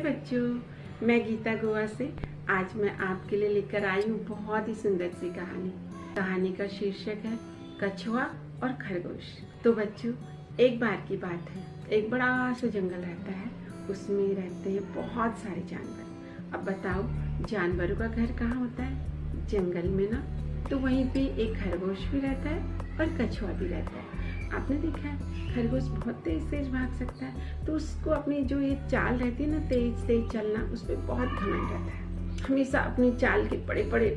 बच्चों, मैं गीता गोवा से आज मैं आपके लिए लेकर आई हूँ बहुत ही सुंदर सी कहानी। कहानी का शीर्षक है कछुआ और खरगोश। तो बच्चों, एक बार की बात है, एक बड़ा सा जंगल रहता है, उसमें रहते हैं बहुत सारे जानवर। अब बताओ, जानवरों का घर कहाँ होता है? जंगल में ना। तो वहीं पे एक खरगोश भी रहता है और कछुआ भी रहता है। आपने देखा है खरगोश बहुत तेज तेज भाग सकता है, तो उसको अपनी जो ये चाल रहती है ना, तेज तेज चलना, उस पर बहुत घमंड रहता है। हमेशा अपनी चाल के बड़े बड़े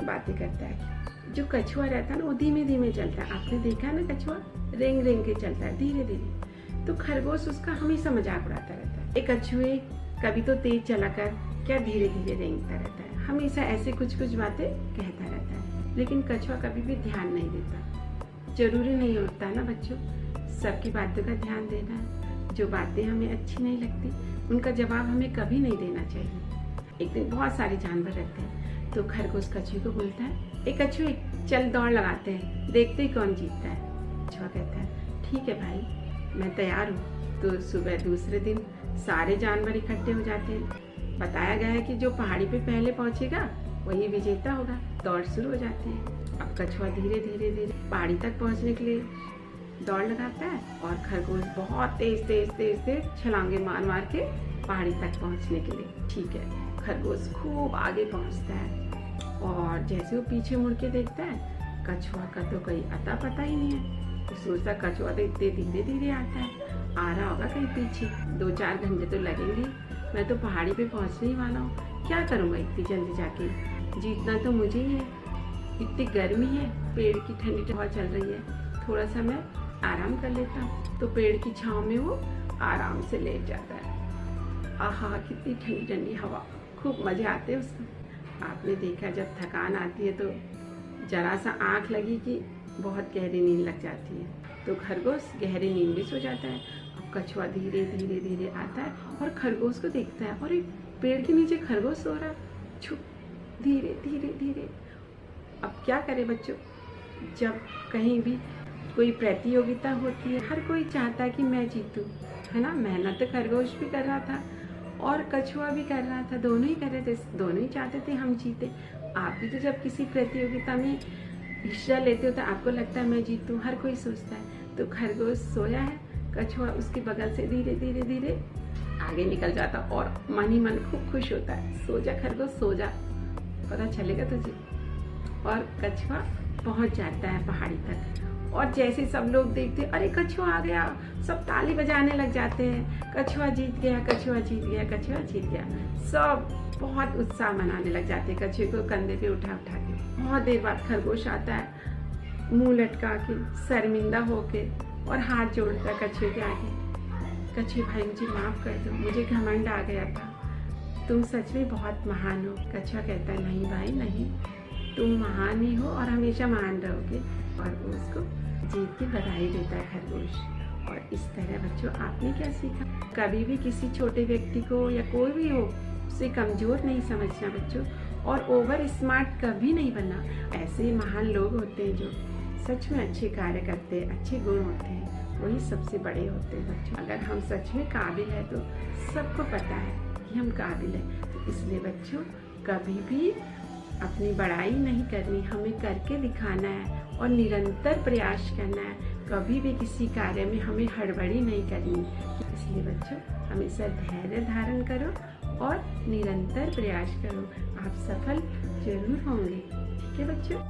बातें करता है। जो कछुआ रहता है ना, वो धीमे धीमे चलता है। आपने देखा है ना, कछुआ रेंग रेंग के चलता है, धीरे धीरे। तो खरगोश उसका हमेशा मजाक उड़ाता रहता है। एक कछुए कभी तो तेज चलाकर क्या धीरे धीरे रेंगता रहता है, हमेशा ऐसे कुछ कुछ बातें कहता रहता है। लेकिन कछुआ कभी भी ध्यान नहीं देता। जरूरी नहीं होता ना बच्चों सबकी बातों का ध्यान देना। जो बातें हमें अच्छी नहीं लगती उनका जवाब हमें कभी नहीं देना चाहिए। एक दिन बहुत सारे जानवर रहते हैं, तो खरगोश कछुए को बोलता है, एक कछुए चल दौड़ लगाते हैं, देखते ही कौन जीतता है। कछुआ कहता है, ठीक है भाई, मैं तैयार हूँ। तो सुबह दूसरे दिन सारे जानवर इकट्ठे हो जाते हैं। बताया गया है कि जो पहाड़ी पे पहले पहुंचेगा वही विजेता होगा। दौड़ शुरू हो जाती है। अब कछुआ धीरे धीरे धीरे पहाड़ी तक पहुंचने के लिए दौड़ लगाता है और खरगोश बहुत तेज तेज तेज तेज छलांगे मार मार के पहाड़ी तक पहुंचने के लिए। ठीक है, खरगोश खूब आगे पहुंचता है और जैसे वो पीछे मुड़ के देखता है, कछुआ का तो कोई अता पता ही नहीं है। तो सोचता कछुआ तो इतने धीरे धीरे आता है, आ रहा होगा कहीं पीछे, 2-4 घंटे तो लगेंगे। मैं तो पहाड़ी पे पहुंचने ही वाला हूँ, क्या करूँगा इतनी जल्दी जाके? जीतना तो मुझे ही है। इतनी गर्मी है, पेड़ की ठंडी हवा चल रही है, थोड़ा सा मैं आराम कर लेता हूँ। तो पेड़ की छांव में वो आराम से लेट जाता है। आहा, कितनी ठंडी ठंडी हवा, खूब मजे आते हैं उसमें। आपने देखा जब थकान आती है तो जरा सा आँख लगी कि बहुत गहरी नींद लग जाती है, तो खरगोश गहरी नींद में सो जाता है। अब कछुआ धीरे धीरे धीरे आता है और खरगोश को देखता है, और एक पेड़ के नीचे खरगोश सो रहा है, छुप धीरे धीरे धीरे। अब क्या करे बच्चों, जब कहीं भी कोई प्रतियोगिता होती है, हर कोई चाहता है कि मैं जीतूं, है ना। मेहनत तो खरगोश भी कर रहा था और कछुआ भी कर रहा था, दोनों ही कर रहे थे, दोनों ही चाहते थे हम जीते। आप भी तो जब किसी प्रतियोगिता में हिस्सा लेते हो तो आपको लगता है मैं जीतूं, हर कोई सोचता है। तो खरगोश सोया है, कछुआ उसके बगल से धीरे धीरे धीरे आगे निकल जाता और मन ही मन खूब खुश होता है। सो जा खरगोश, सो जा, पता चलेगा तुझे। और कछुआ पहुंच जाता है पहाड़ी तक, और जैसे सब लोग देखते, अरे कछुआ आ गया, सब ताली बजाने लग जाते हैं, कछुआ जीत गया, कछुआ जीत गया, कछुआ जीत गया। सब बहुत उत्साह मनाने लग जाते हैं, कछुए को कंधे पे उठा उठा के। बहुत देर बाद खरगोश आता है, मुंह लटका के, शर्मिंदा होके, और हाथ जोड़ता है कछुए के आगे। कछुए भाई, मुझे माफ कर दो, मुझे घमंड आ गया था, तुम सच में बहुत महान हो। कछुआ कहता है, नहीं भाई नहीं, तुम महान ही हो और हमेशा महान रहोगे। और उसको जीत की बधाई देता है खरगोश। और इस तरह बच्चों, आपने क्या सीखा? कभी भी किसी छोटे व्यक्ति को या कोई भी हो, उसे कमजोर नहीं समझना बच्चों, और ओवर स्मार्ट कभी नहीं बनना। ऐसे महान लोग होते हैं जो सच में अच्छे कार्य करते हैं, अच्छे गुण होते हैं, वही सबसे बड़े होते हैं बच्चों। अगर हम सच में काबिल है तो सबको पता है कि हम काबिल हैं। तो इसलिए बच्चों, कभी भी अपनी बड़ाई नहीं करनी, हमें करके दिखाना है और निरंतर प्रयास करना है। कभी भी किसी कार्य में हमें हड़बड़ी नहीं करनी। इसलिए बच्चों, हमेशा धैर्य धारण करो और निरंतर प्रयास करो, आप सफल जरूर होंगे। ठीक है बच्चों।